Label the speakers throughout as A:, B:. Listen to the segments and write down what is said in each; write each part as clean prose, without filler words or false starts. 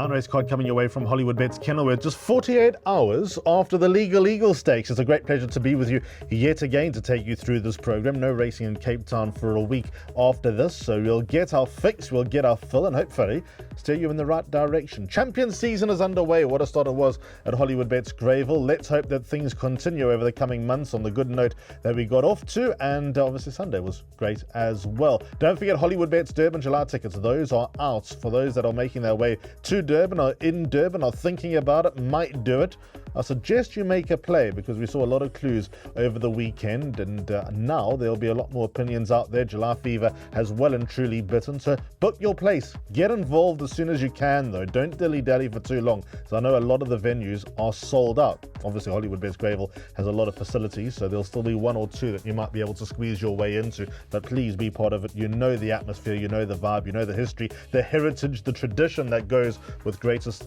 A: 9-race card coming your way from Hollywoodbets Kenilworth just 48 hours after the Legal Eagle Stakes. It's a great pleasure to be with you yet again to take you through this program. No racing in Cape Town for a week after this, so we'll get our fix, we'll get our fill, and hopefully steer you in the right direction. Champion season is underway. What a start it was at Hollywoodbets Greyville. Let's hope that things continue over the coming months on the good note that we got off to, and obviously Sunday was great as well. Don't forget Hollywoodbets Durban July tickets. Those are out for those that are making their way to Durban or in Durban or thinking about it, might do it. I suggest you make a play because we saw a lot of clues over the weekend, and now there'll be a lot more opinions out there. July fever has well and truly bitten, so book your place. Get involved as soon as you can though. Don't dilly-dally for too long, so I know a lot of the venues are sold out. Obviously Hollywoodbets Greyville has a lot of facilities, so there'll still be one or two that you might be able to squeeze your way into, but please be part of it. You know the atmosphere, you know the vibe, you know the history, the heritage, the tradition that goes with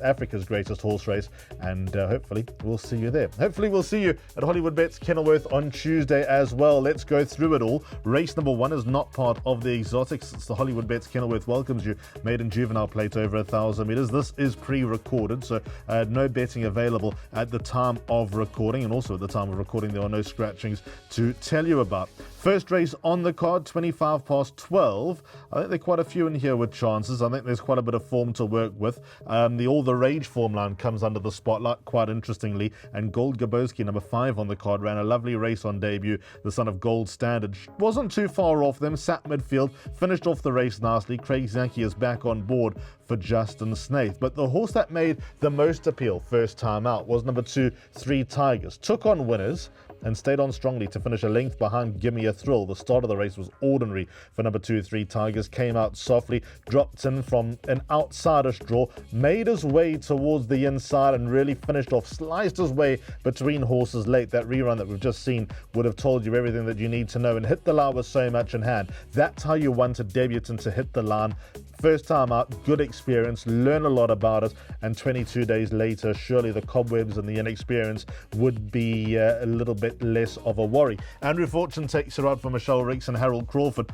A: Africa's greatest horse race, and hopefully we'll see you there. Hopefully we'll see you at Hollywoodbets Kenilworth on Tuesday as well. Let's go through it all. Race number 1 is not part of the exotics. It's the Hollywoodbets Kenilworth welcomes you. Maiden juvenile plate over 1,000 meters. This is pre-recorded, so no betting available at the time of recording, and also at the time of recording there are no scratchings to tell you about. First race on the card, 25 past 12. I think there are quite a few in here with chances. I think there's quite a bit of form to work with. The All the Rage form line comes under the spotlight quite interestingly, and Gold Gabowski, number 5 on the card, ran a lovely race on debut. The son of Gold Standard wasn't too far off them, sat midfield, finished off the race nicely. Craig Zaki is back on board for Justin Snaith. But the horse that made the most appeal first time out was number 2, 3 Tigers. Took on winners and stayed on strongly to finish a length behind Gimme a Thrill. The start of the race was ordinary for number 2, 3 Tigers. Came out softly, dropped in from an outsiderish draw, made his way towards the inside and really finished off, sliced his way between horses late. That rerun that we've just seen would have told you everything that you need to know, and hit the line with so much in hand. That's how you want a debutant to hit the line. First time out, good experience, learn a lot about it, and 22 days later, surely the cobwebs and the inexperience would be a little bit less of a worry. Andrew Fortune takes it out for Michelle Ricks and Harold Crawford.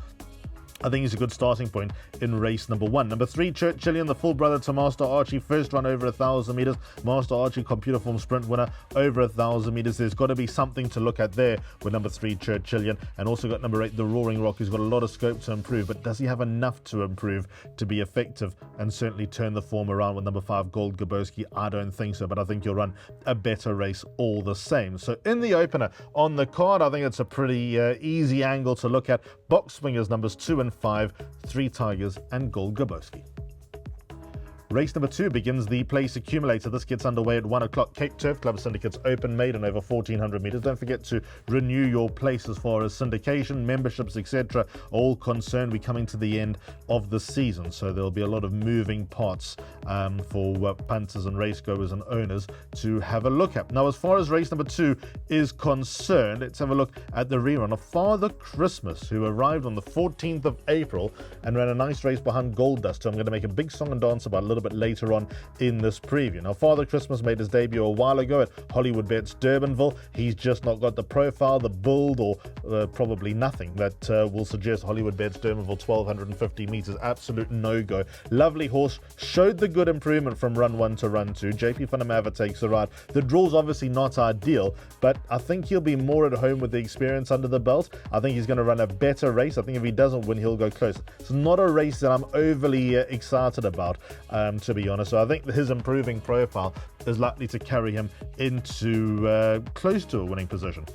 A: I think he's a good starting point in race number 1. Number 3, Churchillian, the full brother to Master Archie, first run over 1,000 meters. Master Archie, computer form sprint winner over 1,000 meters. There's got to be something to look at there with number 3, Churchillian, and also got number 8, the Roaring Rock, who's got a lot of scope to improve, but does he have enough to improve to be effective and certainly turn the form around with number 5, Gold Gabowski? I don't think so, but I think he'll run a better race all the same. So in the opener on the card, I think it's a pretty easy angle to look at. Box swingers numbers 2 and 5, 3 Tigers and Gold Gabowski. Race number 2 begins the place accumulator. This gets underway at 1 o'clock. Cape Turf Club Syndicates Open, maiden over 1,400 meters. Don't forget to renew your place as far as syndication, memberships, etc. all concerned. We're coming to the end of the season, so there'll be a lot of moving parts for punters and racegoers and owners to have a look at. Now, as far as race number 2 is concerned, let's have a look at the rerun of Father Christmas, who arrived on the 14th of April and ran a nice race behind Gold Dust, who I'm going to make a big song and dance about a little bit later on in this preview. Now, Father Christmas made his debut a while ago at Hollywoodbets Durbanville. He's just not got the profile, the build, or probably nothing that will suggest Hollywoodbets Durbanville 1,250 meters. Absolute no-go. Lovely horse, showed the good improvement from run 1 to run 2. JP van der Merwe takes the ride. The draw's obviously not ideal, but I think he'll be more at home with the experience under the belt. I think he's going to run a better race. I think if he doesn't win, he'll go close. It's not a race that I'm overly excited about, to be honest. So I think his improving profile is likely to carry him into close to a winning position.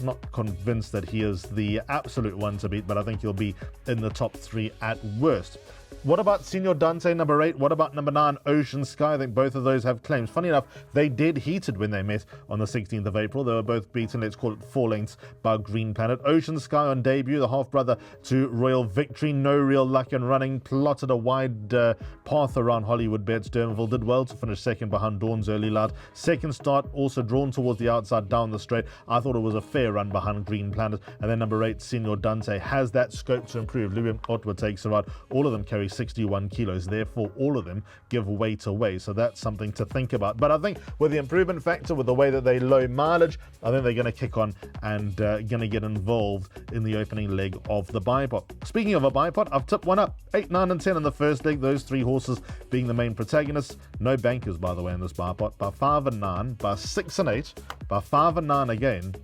A: I'm not convinced that he is the absolute one to beat, but I think he'll be in the top 3 at worst. What about Signor Dante, number 8? What about number 9, Ocean Sky? I think both of those have claims. Funny enough, they did heated when they met on the 16th of April. They were both beaten, let's call it 4 lengths, by Green Planet. Ocean Sky on debut, the half-brother to Royal Victory. No real luck in running. Plotted a wide path around Hollywoodbets Durbanville. Did well to finish second behind Dawn's Early Light. Second start, also drawn towards the outside down the straight. I thought it was a fair run behind Green Planet. And then number 8, Signor Dante, has that scope to improve. Louis Otwa takes the ride. All of them carry 61 kilos. Therefore, all of them give weight away. So that's something to think about. But I think with the improvement factor, with the way that they low mileage, I think they're going to kick on and going to get involved in the opening leg of the bipod. Speaking of a bipod, I've tipped one up. 8, 9, and 10 in the first leg. Those three horses being the main protagonists. No bankers, by the way, in this bipod. By 5 and 9, by 6 and 8, by 5 and 9 again,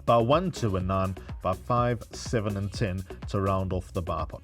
A: by 1, 2 and 9, by 5, 7 and 10 to round off the bipod.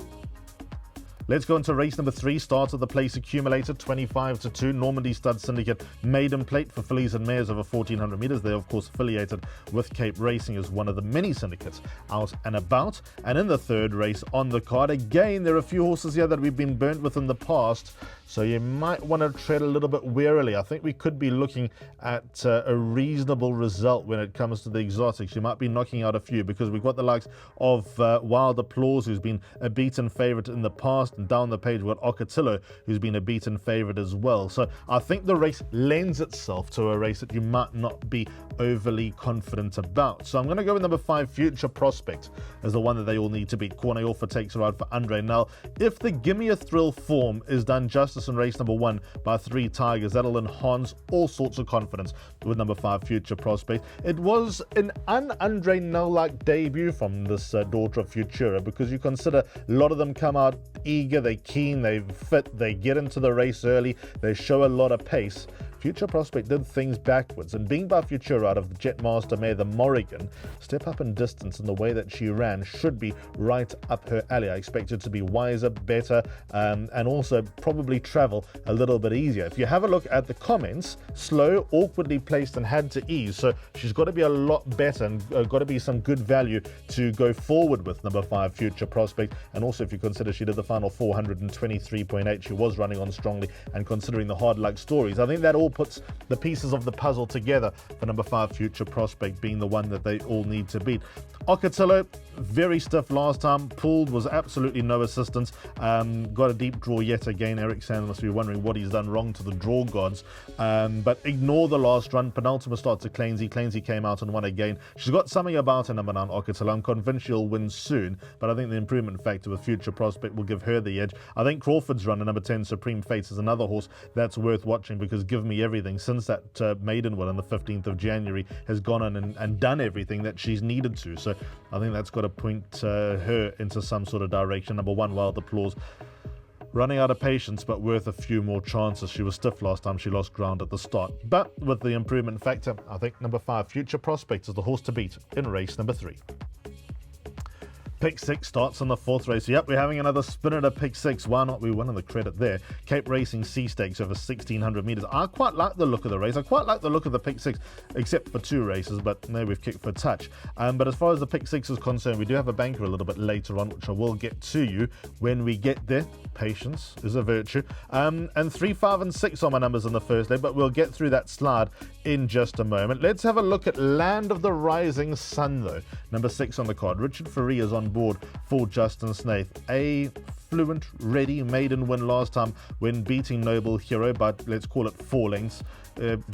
A: Let's go into race number 3, start of the place accumulator, 25-2, Normandy Stud Syndicate maiden plate for fillies and mares over 1400 metres. They're, of course, affiliated with Cape Racing as one of the many syndicates out and about. And in the third race on the card, again, there are a few horses here that we've been burnt with in the past, so you might want to tread a little bit warily. I think we could be looking at a reasonable result when it comes to the exotics. You might be knocking out a few because we've got the likes of Wild Applause, who's been a beaten favourite in the past, and down the page we've got Ocotillo, who's been a beaten favourite as well. So I think the race lends itself to a race that you might not be overly confident about. So I'm going to go with number 5, Future Prospect, as the one that they all need to beat. Corne Alpha takes a ride for Andre Nel. If the Gimme a Thrill form is done justice in race number 1 by 3 Tigers, that'll enhance all sorts of confidence with number 5, Future Prospect. It was an un-Andre Nel-like debut from this daughter of Futura, because you consider a lot of them come out eager, they're keen, they fit, they get into the race early, they show a lot of pace. Future Prospect did things backwards, and being by Futura out of the Jetmaster mare, the Morrigan, step up in distance in the way that she ran should be right up her alley. I expect her to be wiser, better, and also probably travel a little bit easier. If you have a look at the comments, slow, awkwardly placed, and had to ease, so she's got to be a lot better and got to be some good value to go forward with number 5, Future Prospect. And also, if you consider she did the final 423.8, she was running on strongly, and considering the hard luck stories, I think that all puts the pieces of the puzzle together for number 5, Future Prospect being the one that they all need to beat. Ocotillo, very stiff last time, pulled, was absolutely no assistance, got a deep draw yet again. Eric Sand must be wondering what he's done wrong to the draw gods, but ignore the last run. Penultimate start to Clainsy came out and won again. She's got something about her, number 9, Ocotillo. I'm convinced she'll win soon, but I think the improvement factor with Future Prospect will give her the edge. I think Crawford's run, number 10, Supreme Fates, is another horse that's worth watching, because Give Me Everything, since that maiden win on the 15th of January, has gone on and done everything that she's needed to. So I think that's got to point her into some sort of direction. Number 1, Wild Applause, running out of patience, but worth a few more chances. She was stiff last time, she lost ground at the start. But with the improvement factor, I think number 5, Future Prospect, is the horse to beat in race number 3. Pick 6 starts on the 4th race. Yep, we're having another spin at a pick 6. Why not? We won on the credit there. Cape Racing C Stakes over 1600 metres. I quite like the look of the race. I quite like the look of the pick 6, except for 2 races, but no, we've kicked for touch. But as far as the pick 6 is concerned, we do have a banker a little bit later on, which I will get to you when we get there. Patience is a virtue. And 3, 5, and 6 are my numbers in the first leg, but we'll get through that slide in just a moment. Let's have a look at Land of the Rising Sun, though. Number 6 on the card. Richard Ferree is on board for Justin Snaith. A fluent, ready maiden win last time when beating Noble Hero, but let's call it 4 lengths.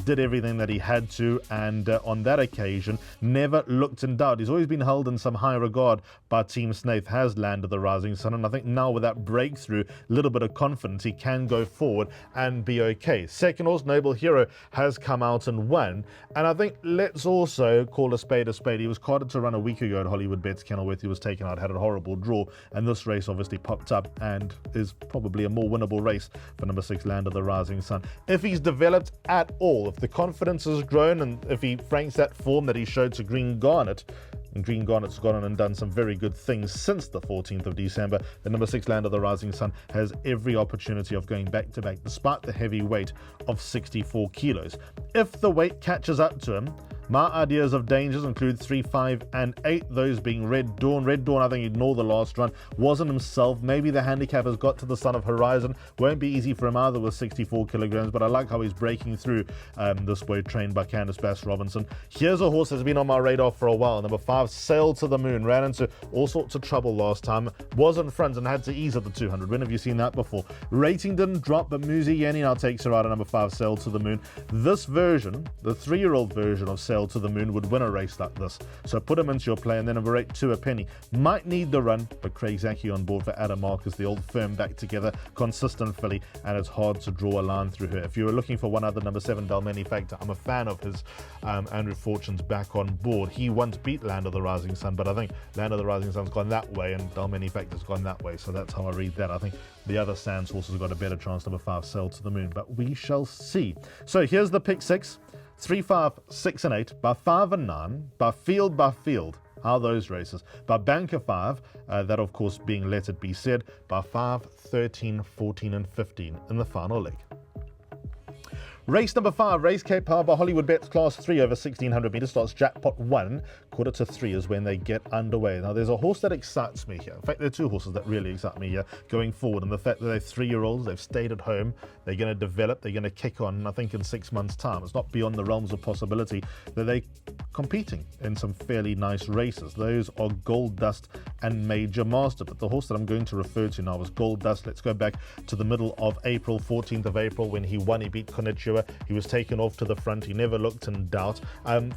A: Did everything that he had to, and on that occasion never looked in doubt. He's always been held in some high regard by Team Snaith, has landed the Rising Sun, and I think now with that breakthrough, a little bit of confidence, he can go forward and be okay. Second horse, Noble Hero, has come out and won, and I think let's also call a spade a spade. He was carded to run a week ago at Hollywoodbets Kenilworth. He was taken out, had a horrible draw, and this race obviously popped up and is probably a more winnable race for number 6, Land of the Rising Sun. If he's developed at all, if the confidence has grown, and if he franks that form that he showed to Green Garnet, and Green Garnet's gone on and done some very good things since the 14th of December, the number 6, Land of the Rising Sun, has every opportunity of going back to back despite the heavy weight of 64 kilos. If the weight catches up to him, my ideas of dangers include 3, 5, and 8, those being Red Dawn. Red Dawn, I think, ignored the last run, wasn't himself. Maybe the handicap has got to the Son of Horizon. Won't be easy for him either with 64 kilograms, but I like how he's breaking through this way, trained by Candice Bass-Robinson. Here's a horse that's been on my radar for a while. Number 5, Sail to the Moon. Ran into all sorts of trouble last time. Was in front and had to ease at the 200. When have you seen that before? Rating didn't drop, but Muzi Yenny now takes her out at number 5, Sail to the Moon. This version, the 3-year-old version of Sail Sail to the Moon would win a race like this. So put him into your play, and then number 8, 2 a penny. Might need the run, but Craig Zaki on board for Adam Marcus, the old firm back together, consistent filly, and it's hard to draw a line through her. If you were looking for one other, number 7, Dalmeny Factor, I'm a fan of his. Andrew Fortune's back on board. He once beat Land of the Rising Sun, but I think Land of the Rising Sun's gone that way, and Dalmeny Factor's gone that way, so that's how I read that. I think the other Sands horse has got a better chance, number 5, Sail to the Moon, but we shall see. So here's the pick 6, 3, 5, 6 and 8, by 5 and 9, by field, how those races, by Banker 5, that of course being Let It Be Said, by 5, 13, 14 and 15 in the final leg. Race number 5, Race Cape Power by Hollywoodbets, class 3 over 1600 metres, starts jackpot 1, 2:45 is when they get underway. Now there's a horse that excites me here. In fact, there are 2 horses that really excite me here going forward, and the fact that they're 3-year-olds, they've stayed at home, they're going to develop, they're going to kick on, and I think in 6 months' time, it's not beyond the realms of possibility that they're competing in some fairly nice races. Those are Gold Dust and Major Master, but the horse that I'm going to refer to now is Gold Dust. Let's go back to the middle of April, 14th of April, when he won. He beat Konnichiwa. He was taken off to the front. He never looked in doubt.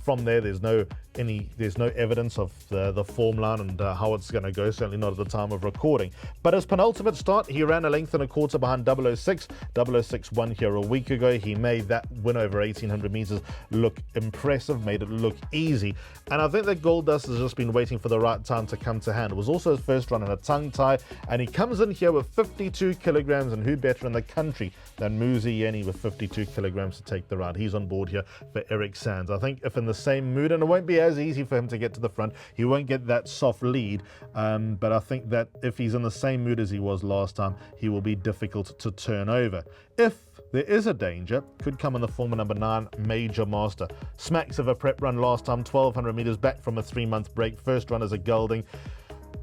A: From there, there's no evidence of the form line and how it's going to go, certainly not at the time of recording. But his penultimate start, he ran a length and a quarter behind 006. 006 won here a week ago. He made that win over 1800 metres look impressive, made it look easy. And I think that Gold Dust has just been waiting for the right time to come to hand. It was also his first run in a tongue tie, and he comes in here with 52 kilograms, and who better in the country than Muzi Yeni with 52 kilograms to take the ride. He's on board here for Eric Sands. I think if in the same mood, and it won't be as easy for him to get to the front, he won't get that soft lead, but I think that if he's in the same mood as he was last time, he will be difficult to turn over. If there is a danger, could come in the form of number 9, Major Master. Smacks of a prep run last time, 1200 metres back from a 3-month break. First run as a gelding.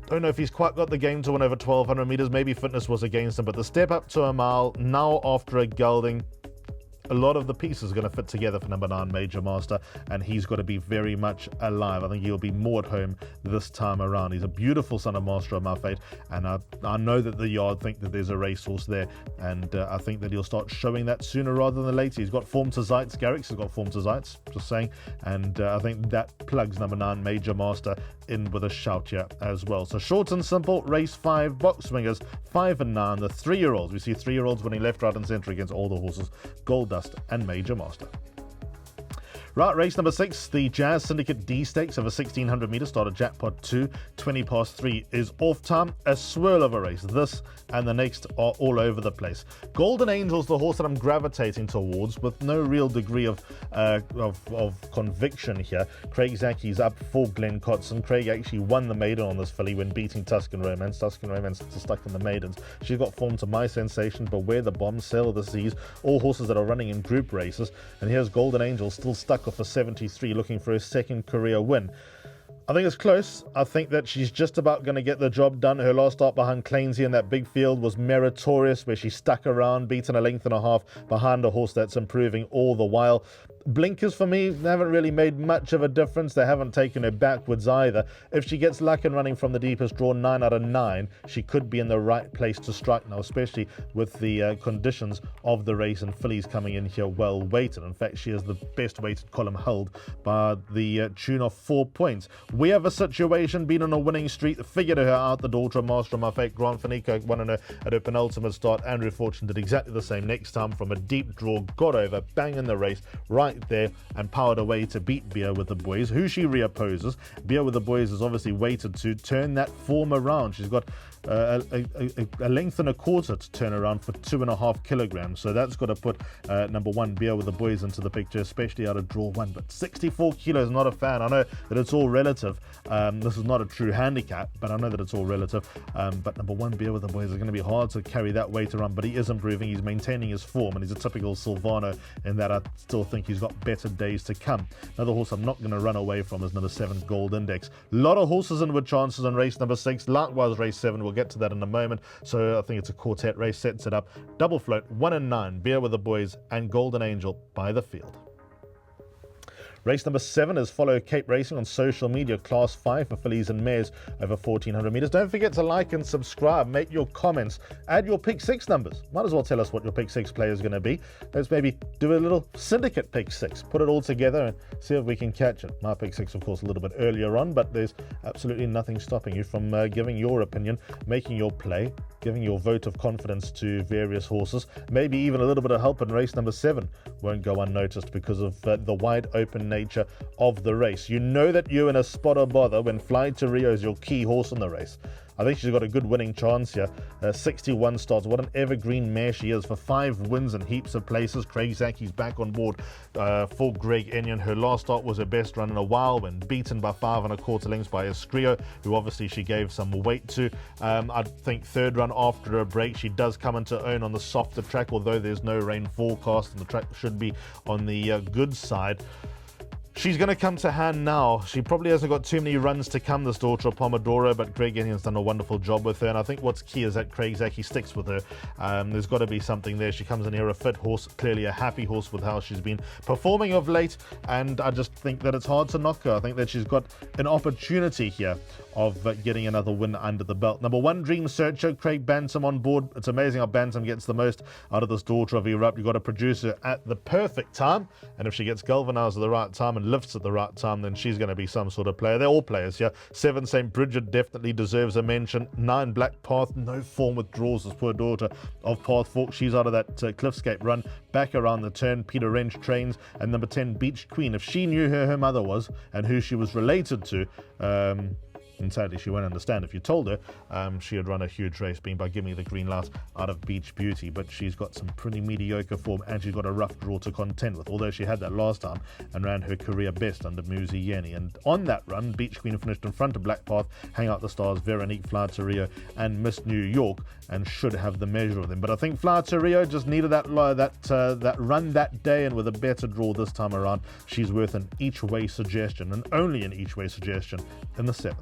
A: Don't know if he's quite got the game to win over 1200 metres. Maybe fitness was against him, but the step up to a mile, now after a gelding, a lot of the pieces are going to fit together for number 9, Major Master, and he's got to be very much alive. I think he'll be more at home this time around. He's a beautiful son of Master of My Fate, and I know that the yard think that there's a racehorse there, and I think that he'll start showing that sooner rather than later. He's got form to Zeitz. Garrick's has got form to Zeitz, just saying, and I think that plugs number 9, Major Master, in with a shout here as well. So short and simple, race 5, box swingers, 5 and 9, the 3-year-olds. We see 3-year-olds winning left, right and centre against older horses, Gold Dust and Major Master. Right, race number 6, the Jazz Syndicate D Stakes over 1600 metres, started jackpot 2, 3 is off time. A swirl of a race. This and the next are all over the place. Golden Angel's the horse that I'm gravitating towards with no real degree of conviction here. Craig Zaki's up for Glenn Cotson. Craig actually won the maiden on this filly when beating Tuscan Romance. Tuscan Romance is stuck in the maidens. She's got form to My Sensation, Beware the Bomb, Sail of the Seas, all horses that are running in group races. And here's Golden Angel still stuck off for 73, looking for his second career win. I think it's close. I think that she's just about going to get the job done. Her last start behind Clainsey in that big field was meritorious, where she stuck around, beaten a length and a half behind a horse that's improving all the while. Blinkers for me, they haven't really made much of a difference. They haven't taken her backwards either. If she gets luck and running from the deepest draw, 9 out of 9, she could be in the right place to strike now, especially with the conditions of the race and fillies coming in here well weighted. In fact, she is the best weighted column held by the tune of 4 points. We have a situation, been on a winning streak, figured her out, the daughter of Master of My Fate, Grant Fanico, won her at her penultimate start. Andrew Fortune did exactly the same next time from a deep draw, got over, bang in the race, right there, and powered away to beat Beer with the Boys, who she reopposes. Beer with the Boys is obviously weighted to turn that form around. She's got a length and a quarter to turn around for 2.5 kilograms, so that's got to put number 1, Beer with the Boys, into the picture, especially out of draw 1. But 64 kilos, not a fan. I know that it's all relative. This is not a true handicap, but I know that it's all relative. But number 1, Beer with the Boys, is going to be hard to carry that weight around, but he is improving. He's maintaining his form, and he's a typical Silvano in that I still think he's got better days to come. Another horse I'm not going to run away from is number 7, Gold Index. A lot of horses in with chances in race number 6. Likewise, race 7. We'll get to that in a moment. So I think it's a quartet race, sets it up. Double float, 1 and 9, Beer with the Boys and Golden Angel by the field. Race number 7 is Follow Cape Racing on social media, Class 5 for fillies and mares over 1400 meters. Don't forget to like and subscribe, make your comments, add your pick 6 numbers. Might as well tell us what your pick 6 player is going to be. Let's maybe do a little syndicate pick 6, put it all together and see if we can catch it. My pick 6, of course, a little bit earlier on, but there's absolutely nothing stopping you from giving your opinion, making your play, giving your vote of confidence to various horses. Maybe even a little bit of help in race number 7 won't go unnoticed because of the wide open nature of the race. You know that you're in a spot or bother when Fly to Rio is your key horse in the race. I think she's got a good winning chance here. 61 starts. What an evergreen mare she is, for 5 wins and heaps of places. Craig Zaki's back on board for Greg Enyon. Her last start was her best run in a while when beaten by 5 1/4 lengths by Escrio, who obviously she gave some weight to. I think third run after a break, she does come into own on the softer track, although there's no rain forecast and the track should be on the good side. She's going to come to hand now. She probably hasn't got too many runs to come, this daughter of Pomodoro, but Greg Enyon's done a wonderful job with her, and I think what's key is that Craig Zaki sticks with her. There's got to be something there. She comes in here a fit horse, clearly a happy horse with how she's been performing of late, and I just think that it's hard to knock her. I think that she's got an opportunity here of getting another win under the belt. Number 1, Dream Searcher, Craig Bantam on board. It's amazing how Bantam gets the most out of this daughter of Erupt. You've got to produce her at the perfect time, and if she gets galvanized at the right time and lifts at the right time, then she's going to be some sort of player. They're all players here. 7, St. Bridget definitely deserves a mention. 9, Black Path, no form withdrawals, this poor daughter of Path Fork. She's out of that Cliffscape run, back around the turn. Peter Wrench trains. And number 10, Beach Queen. If she knew who her mother was and who she was related to, and sadly she won't understand if you told her, she had run a huge race, being by giving me the green light out of Beach Beauty. But she's got some pretty mediocre form, and she's got a rough draw to contend with, although she had that last time and ran her career best under Muzi Yeni. And on that run, Beach Queen finished in front of Black Path, Hang Out the Stars, Veronique, Fly to Rio and Miss New York, and should have the measure of them. But I think Fly to Rio just needed that run that day, and with a better draw this time around, she's worth an each way suggestion, and only an each way suggestion in the 7th.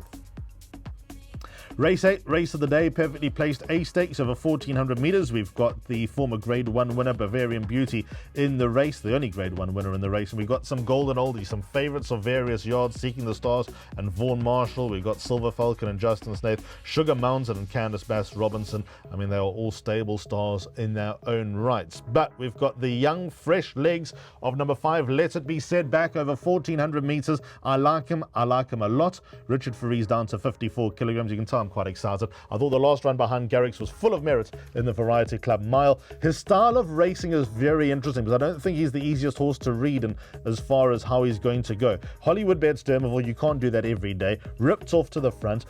A: Race 8, race of the day, perfectly placed A stakes over 1400 meters. We've got the former Grade 1 winner, Bavarian Beauty, in the race, the only Grade 1 winner in the race. And we've got some golden oldies, some favourites of various yards, Seeking the Stars and Vaughan Marshall. We've got Silver Falcon and Justin Snaith, Sugar Mountain and Candice Bass Robinson. I mean, they are all stable stars in their own rights. But we've got the young, fresh legs of number 5, Let It Be Said, back over 1400 meters. I like him a lot. Richard Faree's down to 54 kilograms. You can tell I'm quite excited. I thought the last run behind Garrix was full of merit in the Variety Club Mile. His style of racing is very interesting, because I don't think he's the easiest horse to read in as far as how he's going to go. Hollywoodbets Dermaville, you can't do that every day. Ripped off to the front,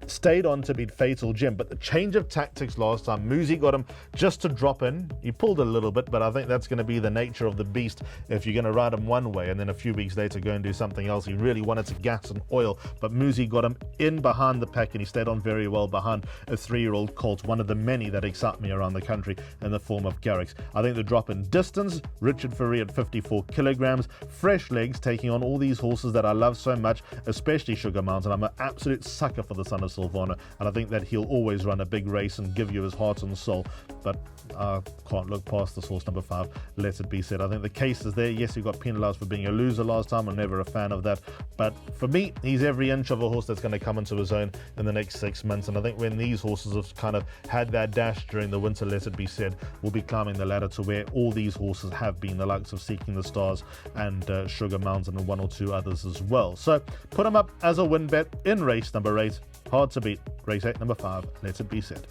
A: stayed on to beat Fatal Gem, but the change of tactics last time, Muzi got him just to drop in. He pulled a little bit, but I think that's going to be the nature of the beast if you're going to ride him one way and then a few weeks later go and do something else. He really wanted to gas and oil, but Muzi got him in behind the pack, and he stayed on very well behind a 3-year-old colt, one of the many that excite me around the country in the form of Garrix. I think the drop in distance, Richard Faree at 54 kilograms, fresh legs, taking on all these horses that I love so much, especially Sugar Mountain. I'm an absolute sucker for the son of Silvana, and I think that he'll always run a big race and give you his heart and soul. But I can't look past this horse, number 5, Let It Be Said. I think the case is there. Yes, he got penalised for being a loser last time. I'm never a fan of that. But for me, he's every inch of a horse that's going to come into his own in the next 6 months. And I think when these horses have kind of had their dash during the winter, Let It Be Said, we'll be climbing the ladder to where all these horses have been, the likes of Seeking the Stars and Sugar Mountain and 1 or 2 others as well. So put him up as a win bet in race number 8. Hard to beat. Race 8, number 5, Let It Be Said.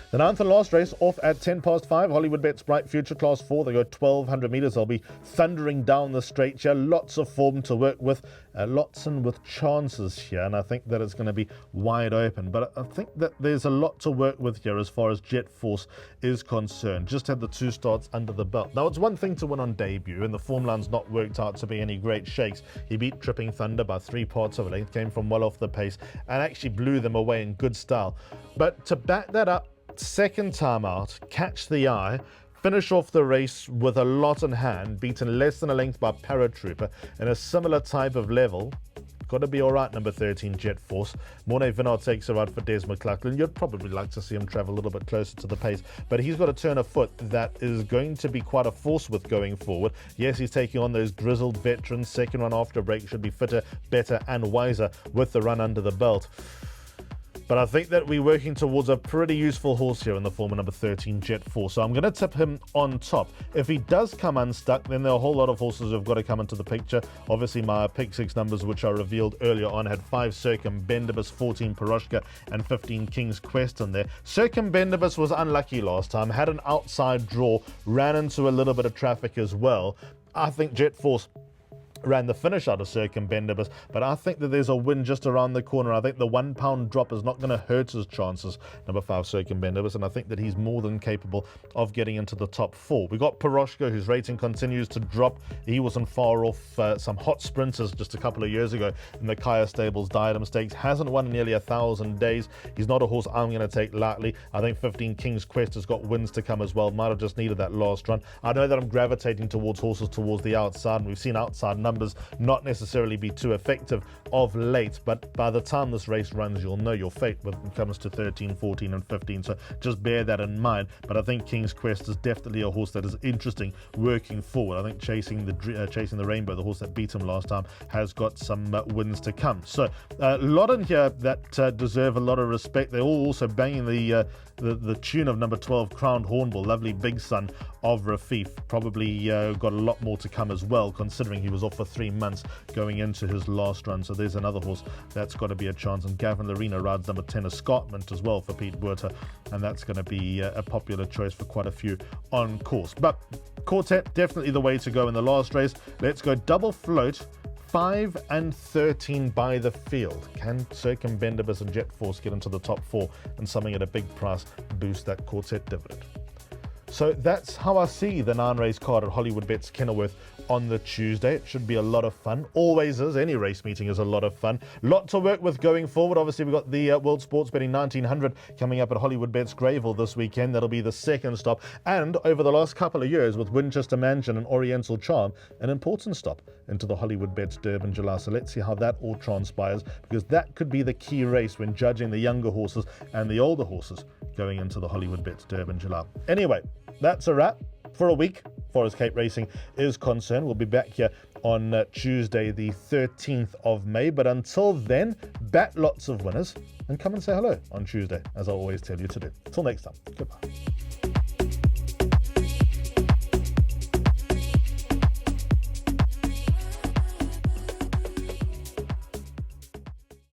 A: The 9th and last race off at 5:10, Hollywoodbets Bright Future Class 4. They go 1200 meters. They'll be thundering down the straight here. Lots of form to work with, lots and with chances here, and I think that it's going to be wide open. But I think that there's a lot to work with here as far as Jet Force is concerned. Just had the 2 starts under the belt. Now, it's one thing to win on debut, and the form line's not worked out to be any great shakes. He beat Tripping Thunder by 3 parts of a length, came from well off the pace, and actually blew them away in good style. But to back that up, second time out, catch the eye, finish off the race with a lot in hand, beaten less than a length by Paratrooper in a similar type of level, got to be all right, number 13, Jet Force. Mornay Vinard takes her out for Des McLaughlin. You'd probably like to see him travel a little bit closer to the pace, but he's got a turn of foot that is going to be quite a force with going forward. Yes, he's taking on those grizzled veterans. Second run after a break should be fitter, better and wiser with the run under the belt. But I think that we're working towards a pretty useful horse here in the form of number 13, Jet Force. So I'm going to tip him on top. If he does come unstuck, then there are a whole lot of horses who've got to come into the picture. Obviously, my pick six numbers, which I revealed earlier on, had 5 Circumbendibus, 14 Piroshka, and 15 King's Quest in there. Circumbendibus was unlucky last time, had an outside draw, ran into a little bit of traffic as well. I think Jet Force ran the finish out of Circumbendibus, but I think that there's a win just around the corner. I think the £1 drop is not going to hurt his chances, number 5 Circumbendibus, and I think that he's more than capable of getting into the top 4. We got Piroshka, whose rating continues to drop. He wasn't far off some hot sprinters just a couple of years ago in the Kaya Stables Diadem Stakes. Hasn't won in nearly 1,000 days. He's not a horse I'm going to take lightly. I think 15 King's Quest has got wins to come as well. Might have just needed that last run. I know that I'm gravitating towards horses towards the outside, and we've seen outside numbers not necessarily be too effective of late, but by the time this race runs, you'll know your fate when it comes to 13, 14 and 15, so just bear that in mind. But I think King's Quest is definitely a horse that is interesting working forward. I think chasing the Rainbow, the horse that beat him last time, has got some wins to come. So a lot in here that deserve a lot of respect. They're all also banging the tune of number 12, Crowned Hornbill, lovely big son of Rafif. Probably got a lot more to come as well, considering he was off for 3 months going into his last run. So there's another horse that's got to be a chance. And Gavin Lorena rides number 10, Escarpment, as well for Pete Buerta, and that's going to be a popular choice for quite a few on course. But Quartet, definitely the way to go in the last race. Let's go double float, 5 and 13 by the field. Can Circumbendibus and Jet Force get into the top 4 and something at a big price boost that Quartet dividend? So that's how I see the 9-race card at Hollywoodbets Kenilworth on the Tuesday. It should be a lot of fun. Always is. Any race meeting is a lot of fun. Lot to work with going forward. Obviously, we've got the World Sports Betting 1900 coming up at Hollywoodbets Greyville this weekend. That'll be the second stop. And over the last couple of years with Winchester Mansion and Oriental Charm, an important stop into the Hollywoodbets Durban July. So let's see how that all transpires, because that could be the key race when judging the younger horses and the older horses going into the Hollywoodbets Durban July. Anyway, that's a wrap for a week as far as Cape Racing is concerned. We'll be back here on Tuesday the 13th of May. But until then, bat lots of winners and come and say hello on Tuesday, as I always tell you to do. Till next time, goodbye.